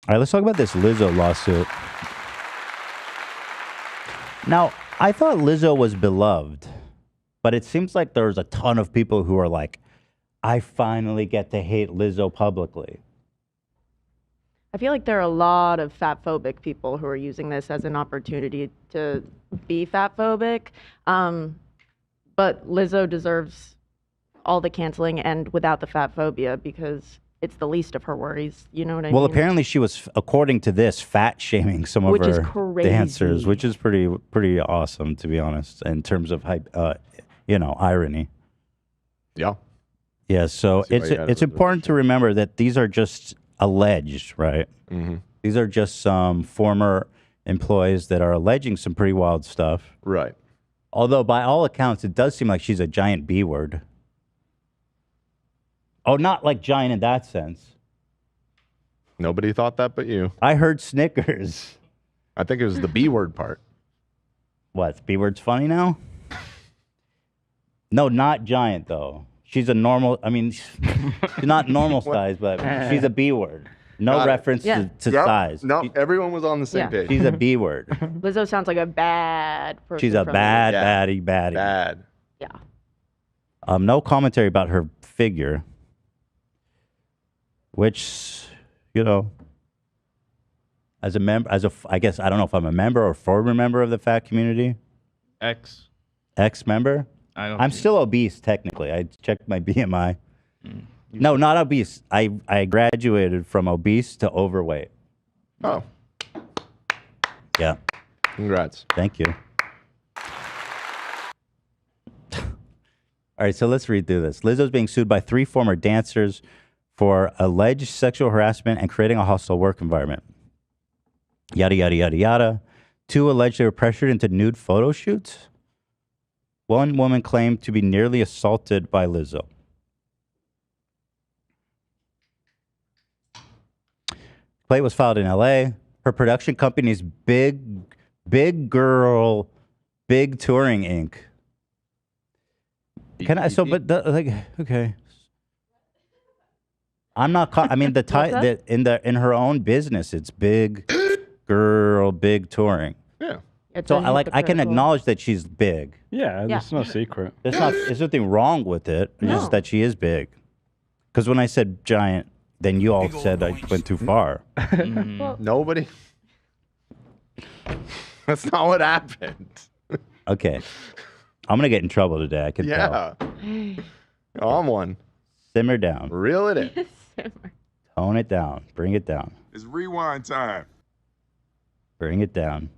All right, let's talk about this Lizzo lawsuit. Now, I thought Lizzo was beloved, but it seems like there's a ton of people who are like, I finally get to hate Lizzo publicly. I feel like there are a lot of fat-phobic people who are using this as an opportunity to be fat-phobic. But Lizzo deserves all the canceling and without the fat phobia because it's the least of her worries. You know what I mean? Well, apparently she was, according to this, fat shaming some of Which is her dancers, crazy. which is pretty awesome, to be honest, in terms of irony. Yeah. Yeah. So See why you had it's it. important to remember that these are just alleged, right? Mm-hmm. These are just some former employees that are alleging some pretty wild stuff. Right. Although by all accounts, it does seem like she's a giant B word. Oh, not like giant in that sense. Nobody thought that but you. I heard Snickers. I think it was the B word part. What? B word's funny now? No, not giant though. She's a normal. I mean, she's not normal size, but she's a B word. No Got it. reference Yeah. to size. No, everyone was on the same Yeah. page. She's a B word. Lizzo sounds like a bad person. She's a from bad, Yeah. baddie. Bad. Yeah. No commentary about her figure, which, as a member, I guess I don't know if I'm a member or former member of the fat community. Ex-member. I'm still obese technically. I checked my BMI. No, not obese. I graduated from obese to overweight. Oh, Yeah. congrats. Thank you. All right, so let's read through this. Lizzo's being sued by 3 former dancers for alleged sexual harassment and creating a hostile work environment. Yada, yada, yada, yada. 2 alleged they were pressured into nude photo shoots. 1 woman claimed to be nearly assaulted by Lizzo. Complaint was filed in LA. Her production company's Big Girl, Big Touring Inc. Can I? Okay. I'm not. I mean, in her own business, it's Big Girl, Big Touring. Yeah. It's So a I can hypocritical- acknowledge that she's big. Yeah, there's no secret. There's nothing wrong with it. It's No. just that she is big. Because when I said giant, then you all said I went too far. Well, Nobody. That's not what happened. Okay. I'm gonna get in trouble today. I can tell. Yeah. I'm one. Simmer down. Reel it in. Tone it down. Bring it down. It's rewind time. Bring it down.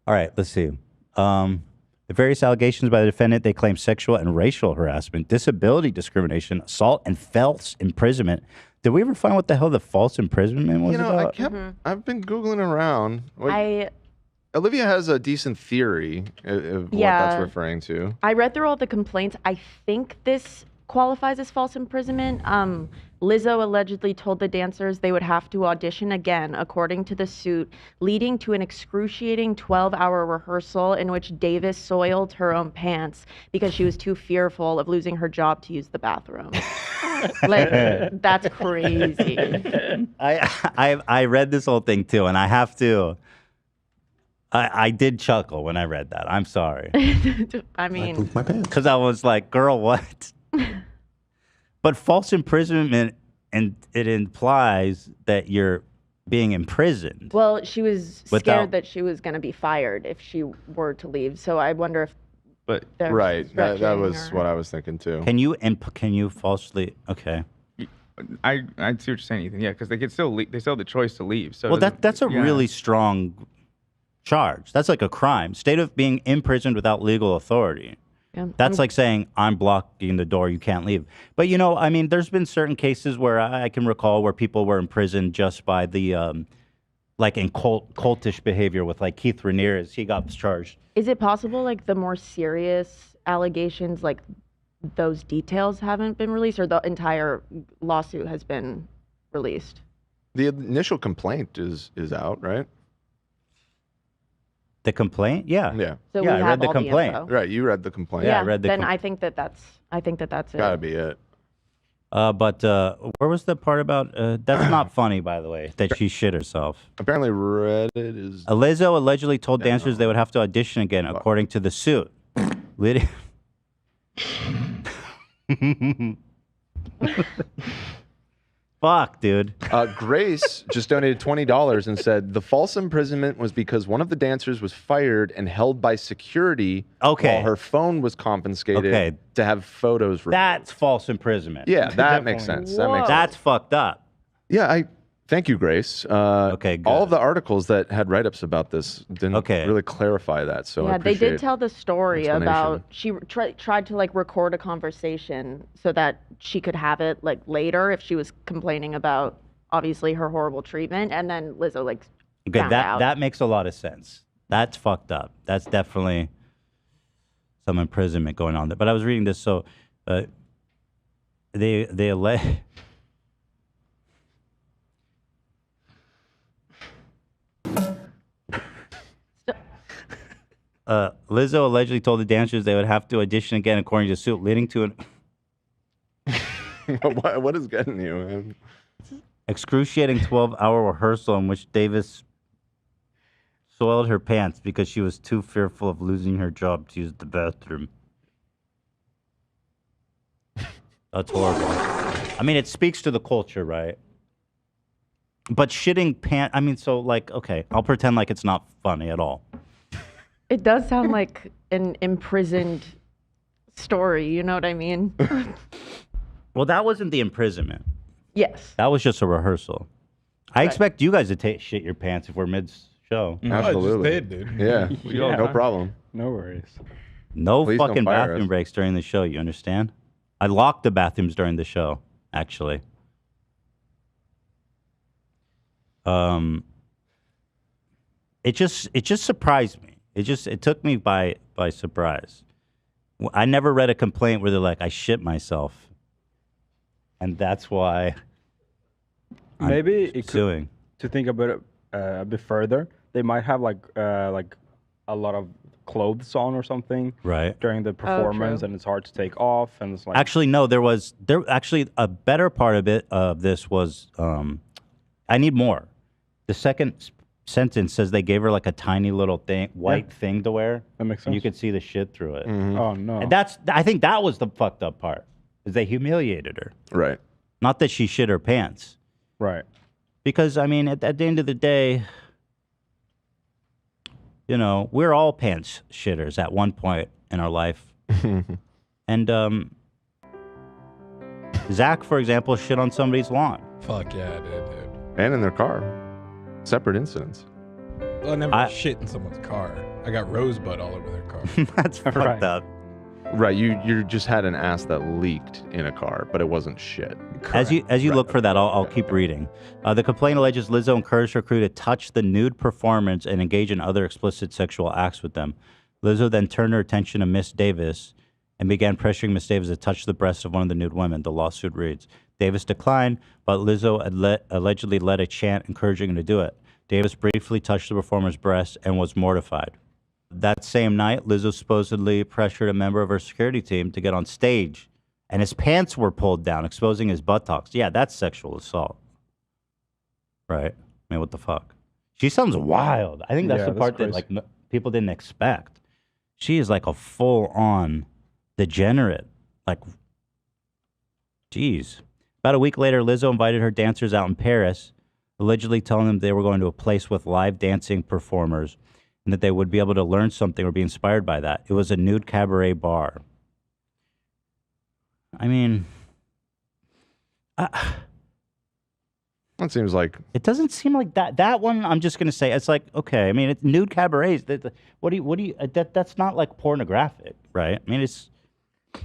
All right, let's see. The various allegations by the defendant, they claim sexual and racial harassment, disability discrimination, assault, and false imprisonment. Did we ever find what the hell the false imprisonment was about? I've been Googling around. Olivia has a decent theory of what that's referring to. I read through all the complaints. I think this qualifies as false imprisonment. Lizzo allegedly told the dancers they would have to audition again, according to the suit, leading to an excruciating 12-hour rehearsal in which Davis soiled her own pants because she was too fearful of losing her job to use the bathroom. Like, that's crazy. I read this whole thing too, and I have to. I did chuckle when I read that. I'm sorry. I mean, Because I was like, girl, what? But false imprisonment, and it implies that you're being imprisoned. well, she was scared Without- that she was going to be fired if she were to leave. So I wonder if But they're Right. That stretching was or- what I was thinking too. Can you falsely? Okay. I see what you're saying, Ethan. Yeah, because they could still they still have the choice to leave. So Well, it doesn't- that's a yeah. really strong charge. That's like a crime. State of being imprisoned without legal authority. Yeah, That's like saying I'm blocking the door, you can't leave. But I mean, there's been certain cases where I can recall where people were imprisoned just by the like in cultish behavior with like Keith Ramirez. He got charged. Is it possible, like, the more serious allegations, like, those details haven't been released, or the entire lawsuit has been released? The initial complaint is out, right? The complaint? Yeah. Yeah. So Yeah, we I have read the all complaint. info. Right. You read the complaint. Yeah, I read the then com- I think that's it. Gotta be it. But where was the part about? That's not funny, by the way, that she shit herself. Apparently, Reddit is. Lizzo allegedly told dancers they would have to audition again, according to the suit. Lydia. Fuck, dude. Grace just donated $20 and said the false imprisonment was because one of the dancers was fired and held by security while her phone was confiscated to have photos removed. That's false imprisonment. Yeah, that makes sense. That makes sense. That's fucked up. Yeah, thank you, Grace. Okay, good. All of the articles that had write-ups about this didn't really clarify that. So I they appreciate did tell the story about she tried to like record a conversation so that she could have it like later if she was complaining about obviously her horrible treatment, and then Lizzo like found out. That makes a lot of sense. That's fucked up. That's definitely some imprisonment going on there. But I was reading this, so they Lizzo allegedly told the dancers they would have to audition again, according to the suit, leading to an what is getting you, man? Excruciating 12-hour rehearsal in which Davis soiled her pants because she was too fearful of losing her job to use the bathroom. That's horrible. I mean, it speaks to the culture, right? But shitting pants, I mean, so like, okay, I'll pretend like it's not funny at all. It does sound like an imprisoned story, you know what I mean? Well, that wasn't the imprisonment. Yes. That was just a rehearsal. I expect you guys to shit your pants if we're mid-show. Absolutely. I just did, dude. Yeah, no problem. No worries. No Please don't fucking fire bathroom us. breaks during the show, you understand? I locked the bathrooms during the show, actually. It just surprised me. It took me by surprise. I never read a complaint where they're like, I shit myself. And that's why maybe I'm suing. To think about it a bit further, they might have like a lot of clothes on or something during the performance, and it's hard to take off, and it's like Actually, no, there actually a better part of this was I need more. The second sentence says they gave her like a tiny little white thing to wear. That makes sense. And you could see the shit through it. Oh no. And I think that was the fucked up part. Is they humiliated her. Right. Not that she shit her pants. Right. Because I mean, at the end of the day, you know, we're all pants shitters at one point in our life. And Zach, for example, shit on somebody's lawn. Fuck yeah, I did, dude. And in their car. Separate incidents. Well, I never shit in someone's car. I got rosebud all over their car. That's fucked up. Right, you just had an ass that leaked in a car, but it wasn't shit. As you look for that, I'll keep reading. The complaint alleges Lizzo encouraged her crew to touch the nude performers and engage in other explicit sexual acts with them. Lizzo then turned her attention to Miss Davis and began pressuring Miss Davis to touch the breasts of one of the nude women, the lawsuit reads. Davis declined, but Lizzo allegedly led a chant encouraging her to do it. Davis briefly touched the performer's breasts and was mortified. That same night, Lizzo supposedly pressured a member of her security team to get on stage, and his pants were pulled down, exposing his buttocks. Yeah, that's sexual assault. Right? I mean, what the fuck? She sounds wild. I think that's the part that like people didn't expect. She is like a full-on degenerate. Like, geez. About a week later, Lizzo invited her dancers out in Paris, allegedly telling them they were going to a place with live dancing performers and that they would be able to learn something or be inspired by that. It was a nude cabaret bar. I mean, that seems like it doesn't seem like that. That one, I'm just gonna say, it's like okay. I mean, it's nude cabarets. What do you? That's not like pornographic, right? I mean, it's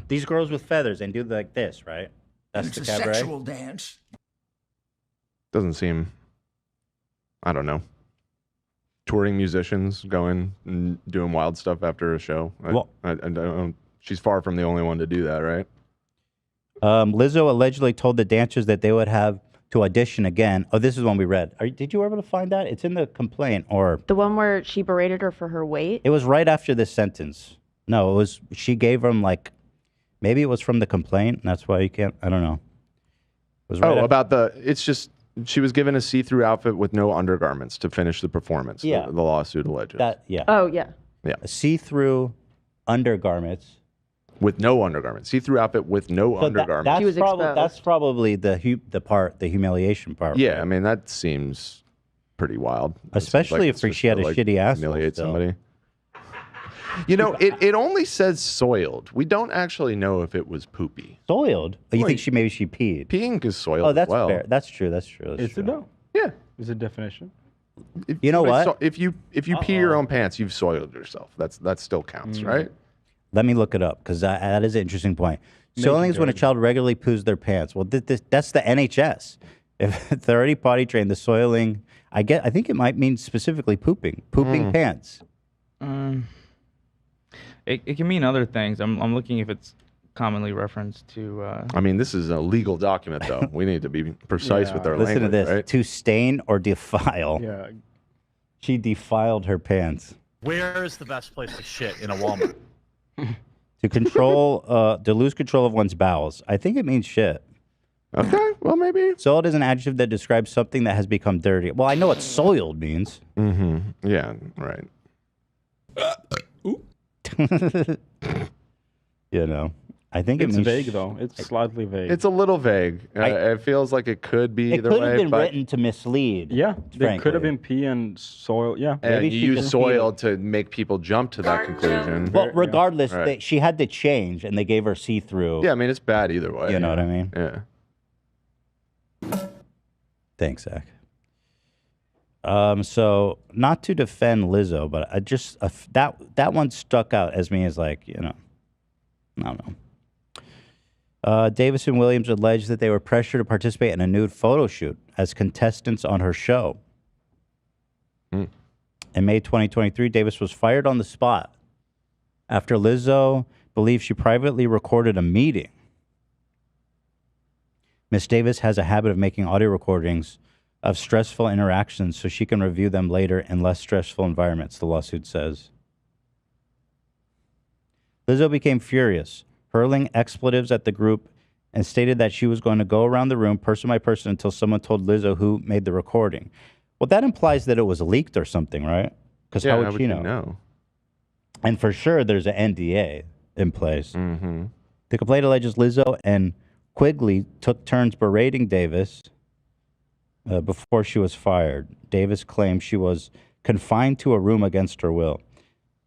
these girls with feathers and do like this, right? That's it's the a cabaret. sexual dance. Doesn't seem. I don't know. Touring musicians going and doing wild stuff after a show. I don't, she's far from the only one to do that, right? Lizzo allegedly told the dancers that they would have to audition again. Oh, this is one we read. Did you were able to find that? It's in the complaint, or the one where she berated her for her weight? It was right after this sentence. No, it was she gave them like, maybe it was from the complaint. And that's why you can't. I don't know. Was right after- about the. It's just she was given a see-through outfit with no undergarments to finish the performance. Yeah. The lawsuit alleges. Oh, yeah. A see-through undergarments. With no undergarments. See-through outfit with no undergarments. That's probably the humiliation part. Yeah, I mean, that seems pretty wild. Especially if she had a shitty asshole humiliate still. somebody. You know, it only says soiled. We don't actually know if it was poopy. Soiled? Oh, you think maybe she peed? Peeing is soiled. Oh, that's as well. fair. That's true. That's true. Is it though? Yeah. Is it definition? You know what? If you pee your own pants, you've soiled yourself. That still counts, right? Let me look it up because that is an interesting point. Soiling is when a child regularly poos their pants. Well, that's the NHS. If they're already potty trained, the soiling, I think it might mean specifically pooping pants. It can mean other things. I'm looking if it's commonly referenced to. I mean, this is a legal document, though. We need to be precise with our Listen language. to this: right? to stain or defile. Yeah. She defiled her pants. Where is the best place to shit in a Walmart? To lose control of one's bowels. I think it means shit. Okay, well, maybe. Soiled is an adjective that describes something that has become dirty. Well, I know what soiled means. Mm-hmm. Yeah, right. You know, I think It's it means vague though. It's slightly vague. It's a little vague. It feels like it could be It either could way. have been but written to mislead. Yeah, they could have frankly. been pee and soil. Yeah. and Maybe you she use just soil to make people jump to that conclusion. Well, regardless, Right. she had to change, and they gave her see-through. Yeah, I mean, it's bad either way. You know what I mean? Yeah. Thanks, Zach. So not to defend Lizzo, but I just that one stuck out as me as like, you know, I don't know. Davis and Williams alleged that they were pressured to participate in a nude photo shoot as contestants on her show. In May 2023, Davis was fired on the spot after Lizzo believed she privately recorded a meeting. Miss Davis has a habit of making audio recordings of stressful interactions so she can review them later in less stressful environments, the lawsuit says. Lizzo became furious, hurling expletives at the group, and stated that she was going to go around the room person by person until someone told Lizzo who made the recording. Well, that implies that it was leaked or something, right? Because how would she you know? And for sure, there's an NDA in place. Mm-hmm. The complaint alleges Lizzo and Quigley took turns berating Davis before she was fired. Davis claimed she was confined to a room against her will.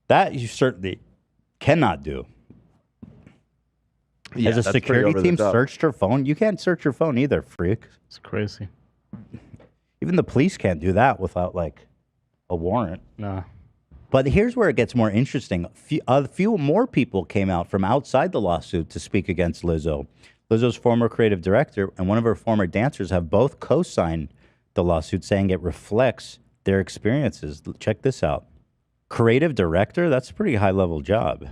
That you certainly cannot do. Yeah, As a that's pretty security over the team top. searched her phone, you can't search your phone either, freak. It's crazy. Even the police can't do that without like a warrant. Nah. But here's where it gets more interesting. A few more people came out from outside the lawsuit to speak against Lizzo. Lizzo's former creative director and one of her former dancers have both co-signed the lawsuit, saying it reflects their experiences. Check this out. Creative director, that's a pretty high-level job.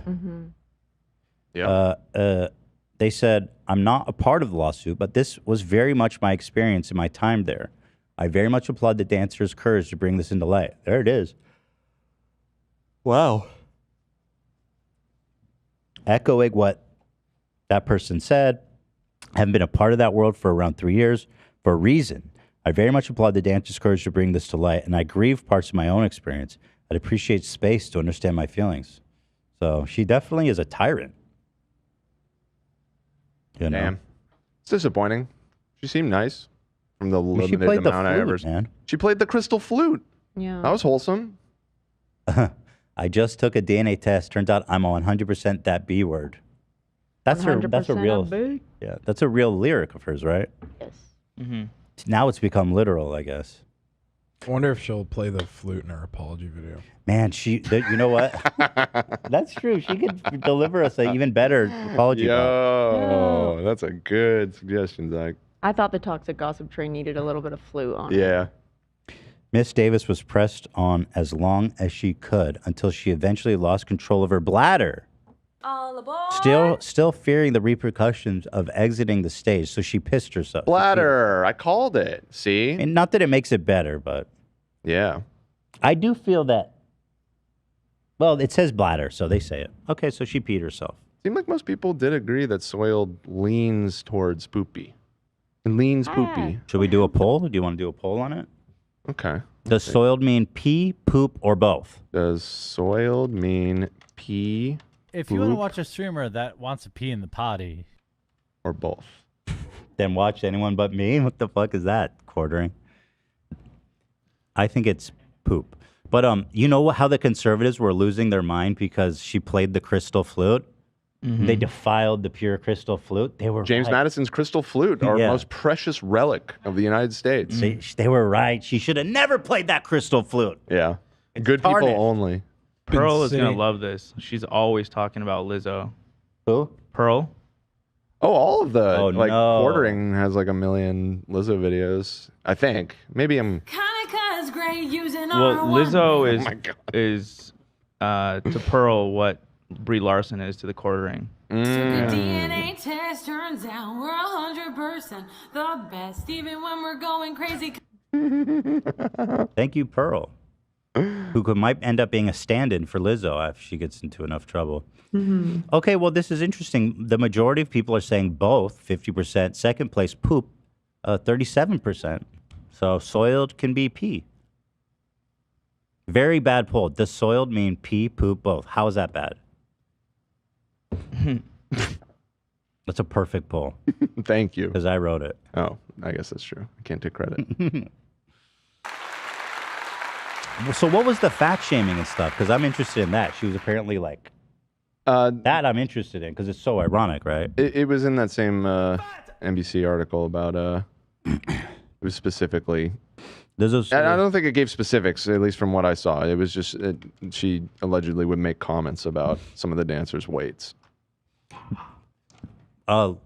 Yeah. They said, I'm not a part of the lawsuit, but this was very much my experience in my time there. I very much applaud the dancers' courage to bring this into light. There it is. Wow. Echoing what that person said, I haven't been a part of that world for around 3 years for a reason. I very much applaud the dancers' courage to bring this to light, and I grieve parts of my own experience. I'd appreciate space to understand my feelings. So she definitely is a tyrant. You know? Damn. It's disappointing. She seemed nice from the mean, she limited played the amount I ever. flute, man. She played the crystal flute. Yeah. That was wholesome. I just took a DNA test. Turns out I'm 100% that B word. That's a 100% real a B? Yeah, that's a real lyric of hers, right? Yes. Mm-hmm. Now it's become literal, I guess. I wonder if she'll play the flute in her apology video. Man, you know what? That's true. She could deliver us an even better apology. Yo, that's a good suggestion, Zach. I thought the toxic gossip train needed a little bit of flute on it. Yeah. Miss Davis was pressed on as long as she could until she eventually lost control of her bladder. All aboard. Still fearing the repercussions of exiting the stage, so she pissed herself. Bladder. I called it. See? And not that it makes it better, but yeah. I do feel that. Well, it says bladder, so they say it. Okay, so she peed herself. Seemed like most people did agree that soiled leans towards poopy. Lean's poopy. Should we do a poll? Do you want to do a poll on it? Okay. Does soiled mean pee, poop, or both? Does soiled mean pee, If you want to watch a streamer that wants to pee in the potty, or both? Then watch Anyone But Me? What the fuck is that? Quartering. I think it's poop. But you know how the conservatives were losing their mind because she played the crystal flute? Mm-hmm. They defiled the pure crystal flute. They were James right. Madison's crystal flute, our most precious relic of the United States. They were right. She should have never played that crystal flute. Yeah. Good tarnished. people only. Pearl is gonna love this. She's always talking about Lizzo. Who? Pearl. Oh, all of the no. Quartering has like 1 million Lizzo videos. I think. Maybe I'm. Well, Lizzo is to Pearl what Brie Larson is to the Quartering. So the DNA test turns out we're 100% the best, even when we're going crazy. Thank you, Pearl, might end up being a stand-in for Lizzo if she gets into enough trouble. Okay, well, this is interesting. The majority of people are saying both, 50%. Second place, poop, 37%. So soiled can be pee. Very bad poll. Does soiled mean pee, poop, both? How is that bad? That's a perfect poll. Thank you. Because I wrote it. Oh, I guess that's true. I can't take credit. So what was the fat shaming and stuff? Because I'm interested in that. She was apparently like... that I'm interested in because it's so ironic, right? It was in that same NBC article about... it was specifically... I don't think it gave specifics, at least from what I saw. It was just she allegedly would make comments about some of the dancers' weights.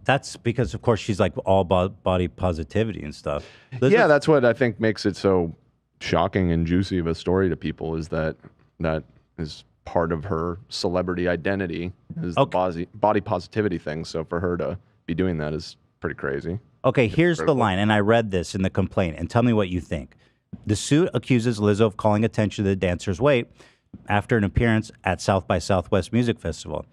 That's because, of course, she's like all body positivity and stuff. Yeah, that's what I think makes it so shocking and juicy of a story to people is that is part of her celebrity identity is the body positivity thing. So for her to be doing that is pretty crazy. Okay, here's the line, and I read this in the complaint, and tell me what you think. The suit accuses Lizzo of calling attention to the dancer's weight after an appearance at South by Southwest Music Festival.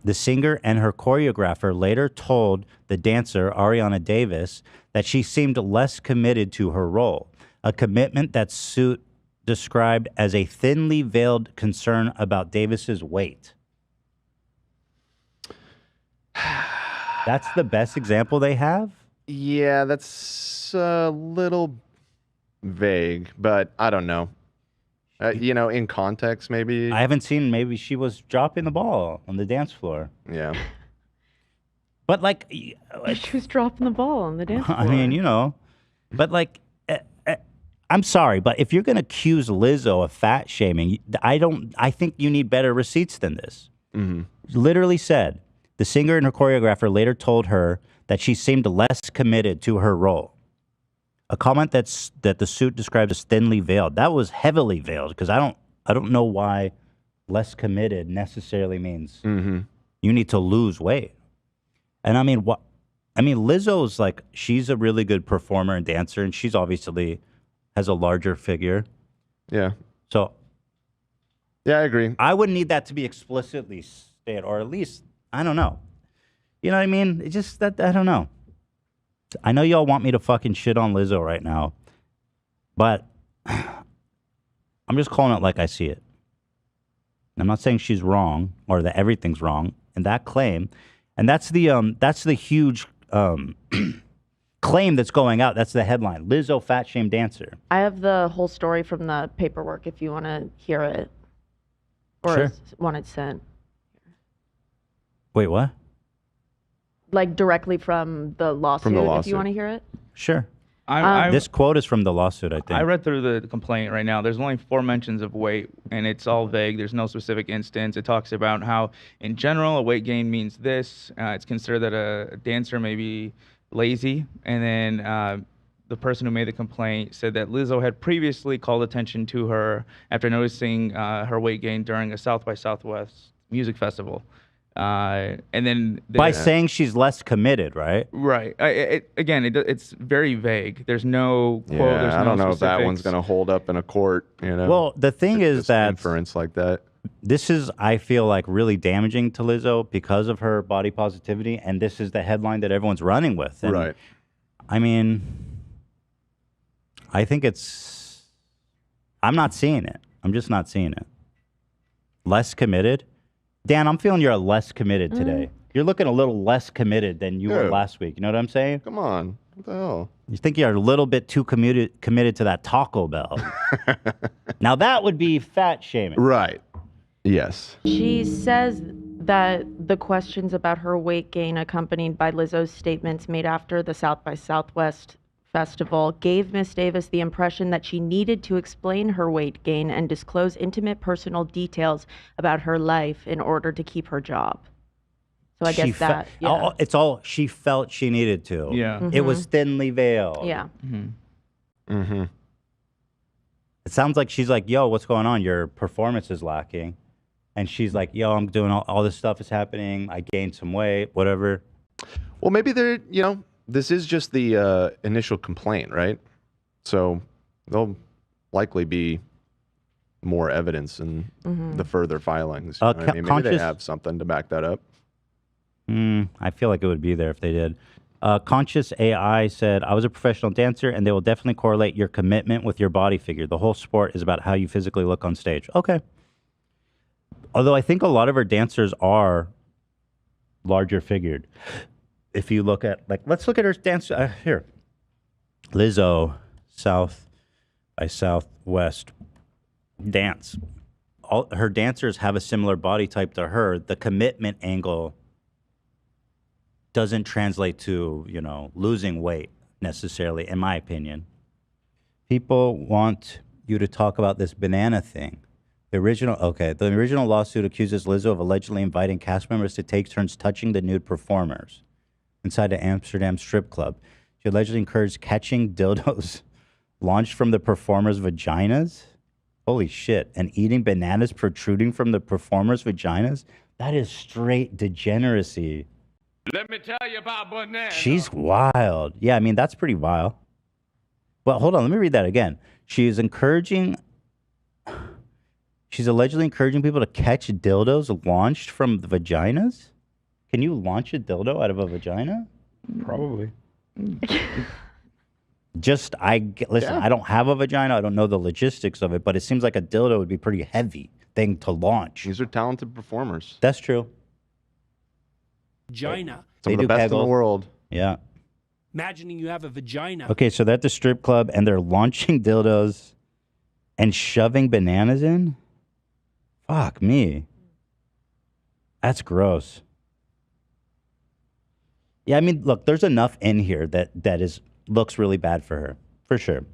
The singer and her choreographer later told the dancer, Ariana Davis, that she seemed less committed to her role, a commitment that suit described as a thinly veiled concern about Davis's weight. That's the best example they have? Yeah, that's a little vague, but I don't know. In context, maybe. I haven't seen. Maybe she was dropping the ball on the dance floor. Yeah. But like, she was dropping the ball on the dance floor. I mean, but like, I'm sorry, but if you're going to accuse Lizzo of fat shaming, I think you need better receipts than this. Mm-hmm. Literally said, the singer and her choreographer later told her that she seemed less committed to her role. A comment that the suit described as thinly veiled. That was heavily veiled because I don't know why less committed necessarily means you need to lose weight. And I mean, Lizzo's like, she's a really good performer and dancer, and she's obviously has a larger figure. Yeah. So. Yeah, I agree. I would need that to be explicitly stated, or at least, I don't know. You know what I mean? It's just that, I don't know. I know y'all want me to fucking shit on Lizzo right now, but I'm just calling it like I see it. I'm not saying she's wrong or that everything's wrong in that claim. And that's the huge claim that's going out. That's the headline. Lizzo fat shame dancer. I have the whole story from the paperwork if you want to hear it. Or want it sent. Wait, what? Like directly from the lawsuit, if you want to hear it. Sure. I this quote is from the lawsuit, I think. I read through the complaint right now. There's only 4 mentions of weight, and it's all vague. There's no specific instance. It talks about how, in general, a weight gain means this. It's considered that a dancer may be lazy. And then the person who made the complaint said that Lizzo had previously called attention to her after noticing her weight gain during a South by Southwest music festival. And then by saying she's less committed, right? Right. It's very vague. There's no quote. Yeah, there's I don't no know specifics. if that one's going to hold up in a court. Well, the thing is that inference like that. This is, I feel like, really damaging to Lizzo because of her body positivity, and this is the headline that everyone's running with. And right. I mean, I think I'm not seeing it. I'm just not seeing it. Less committed? Dan, I'm feeling you're less committed today. You're looking a little less committed than you were last week. You know what I'm saying? Come on. What the hell? You think you're a little bit too committed to that Taco Bell. Now that would be fat shaming. Right. Yes. She says that the questions about her weight gain, accompanied by Lizzo's statements made after the South by Southwest festival, gave Miss Davis the impression that she needed to explain her weight gain and disclose intimate personal details about her life in order to keep her job. So I guess that, yeah. It's all she felt she needed to. Yeah. It was thinly veiled. Yeah. It sounds like she's like, yo, what's going on? Your performance is lacking. And she's like, yo, I'm doing all this stuff is happening. I gained some weight, whatever. Well, maybe this is just the initial complaint, right? So there'll likely be more evidence in the further filings. You know what I mean? Maybe they have something to back that up. I feel like it would be there if they did. Conscious AI said, I was a professional dancer, and they will definitely correlate your commitment with your body figure. The whole sport is about how you physically look on stage. Okay. Although I think a lot of our dancers are larger figured. If you look at, let's look at her dance. Here. Lizzo, South by Southwest dance. All her dancers have a similar body type to her. The commitment angle doesn't translate to, losing weight necessarily, in my opinion. People want you to talk about this banana thing. The original lawsuit accuses Lizzo of allegedly inviting cast members to take turns touching the nude performers inside an Amsterdam strip club. She allegedly encouraged catching dildos launched from the performers' vaginas. Holy shit. And eating bananas protruding from the performers' vaginas? That is straight degeneracy. Let me tell you about bananas. She's wild. Yeah, I mean, that's pretty wild. But hold on, let me read that again. She's allegedly encouraging people to catch dildos launched from the vaginas? Can you launch a dildo out of a vagina? Probably. Listen, I don't have a vagina. I don't know the logistics of it, but it seems like a dildo would be a pretty heavy thing to launch. These are talented performers. That's true. Vagina. Some of the best in the world. Yeah. Imagining you have a vagina. Okay, so they're at the strip club and they're launching dildos and shoving bananas in? Fuck me. That's gross. Yeah, I mean, look, there's enough in here that looks really bad for her, for sure.